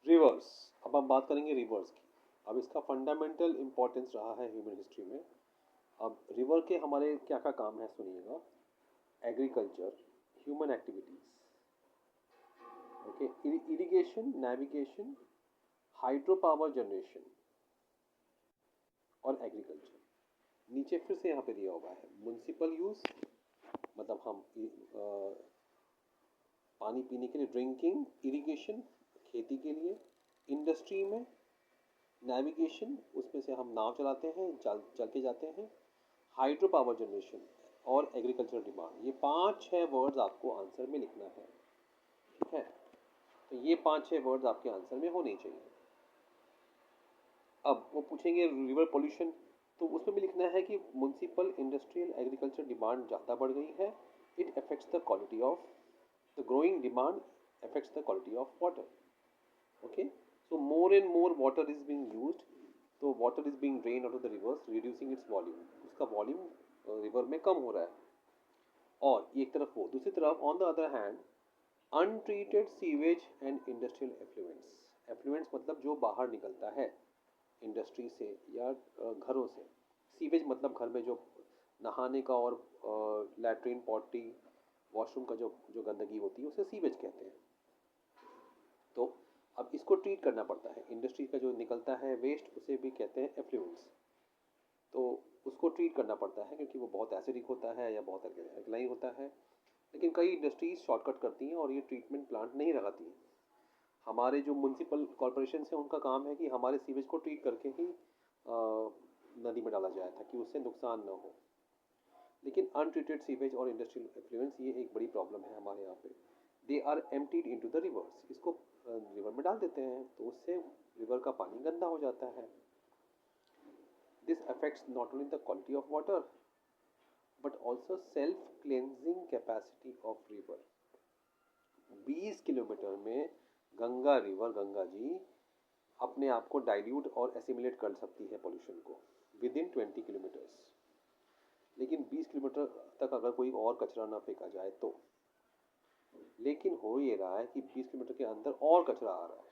Reverse. अब हम बात करेंगे रिवर्स की। अब इसका फंडामेंटल इम्पोर्टेंस रहा है ह्यूमन हिस्ट्री में। अब रिवर के हमारे क्या क्या काम है सुनिएगा। Agriculture, human activities, okay, irrigation, navigation, hydro power generation और एग्रीकल्चर। नीचे फिर से यहाँ पे दिया हुआ है म्युनिसिपल यूज, मतलब हम पानी पीने के लिए ड्रिंकिंग, इरिगेशन खेती के लिए, इंडस्ट्री में नेविगेशन उसमें से हम नाव चलाते हैं, चल के जाते हैं, हाइड्रो पावर जनरेशन और एग्रीकल्चर डिमांड। ये 5-6 वर्ड्स आपको आंसर में लिखना है, ठीक है। तो ये 5-6 वर्ड्स आपके आंसर में होने चाहिए। अब वो पूछेंगे रिवर पोल्यूशन, तो उसमें भी लिखना है कि म्युनिसिपल, इंडस्ट्रियल, एग्रीकल्चर डिमांड ज़्यादा बढ़ गई है। It affects the quality of the growing demand, affects the quality of water, okay. So more and more water is being used, तो water is being drain out of the rivers, reducing its volume, उसका volume river में कम हो रहा है। और एक तरफ वो, दूसरी तरफ on the other hand untreated sewage and industrial effluents. Effluents मतलब जो बाहर निकलता है इंडस्ट्री से या घरों से। सीवेज मतलब घर में जो नहाने का और लैट्रिन, पॉटी, वॉशरूम का जो गंदगी होती है उसे सीवेज कहते हैं। तो अब इसको ट्रीट करना पड़ता है। इंडस्ट्री का जो निकलता है वेस्ट उसे भी कहते हैं एफ्लुएंट्स। तो उसको ट्रीट करना पड़ता है क्योंकि वो बहुत एसिडिक होता है या बहुत अल्कलाइन होता है। लेकिन कई इंडस्ट्रीज शॉर्टकट करती हैं और ये ट्रीटमेंट प्लांट नहीं लगाती हैं। हमारे जो म्यूनसिपल कॉरपोरेशन हैं उनका काम है कि हमारे सीवेज को ट्रीट करके ही नदी में डाला जाए ताकि उससे नुकसान ना हो। लेकिन अनट्रीटेड सीवेज और इंडस्ट्रियल एफ्लुएंस ये एक बड़ी प्रॉब्लम है हमारे यहाँ पे। They are emptied into the rivers, इसको रिवर में डाल देते हैं तो उससे रिवर का पानी गंदा हो जाता है। This affects not only the quality of water but also self cleansing capacity of river. 20 kilometre में गंगा रिवर, गंगा जी अपने आप को डाइल्यूट और एसिमिलेट कर सकती है पोल्यूशन को विद इन 20 किलोमीटर्स। लेकिन 20 किलोमीटर तक अगर कोई और कचरा ना फेंका जाए तो। लेकिन हो ये रहा है कि 20 किलोमीटर के अंदर और कचरा आ रहा है।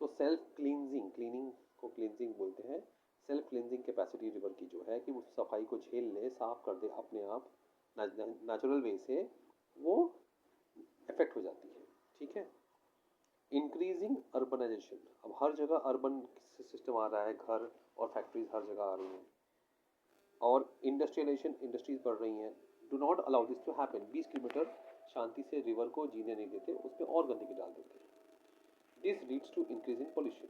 तो सेल्फ क्लींजिंग, क्लीनिंग को क्लींजिंग बोलते हैं। सेल्फ क्लींजिंग कैपेसिटी रिवर की जो है कि वो सफाई को झेल ले, साफ कर दे अपने आप नेचुरल वे से, वो इफेक्ट हो जाती है, ठीक है। इंक्रीजिंग अर्बनाइजेशन, अब हर जगह अर्बन सिस्टम आ रहा है, घर और फैक्ट्रीज हर जगह आ रही हैं और इंडस्ट्रियलाइजेशन, इंडस्ट्रीज बढ़ रही हैं। Do not allow this to happen. 20 kilometre शांति से रिवर को जीने नहीं देते, उसमें और गंदगी डाल देते हैं। This leads to increasing pollution.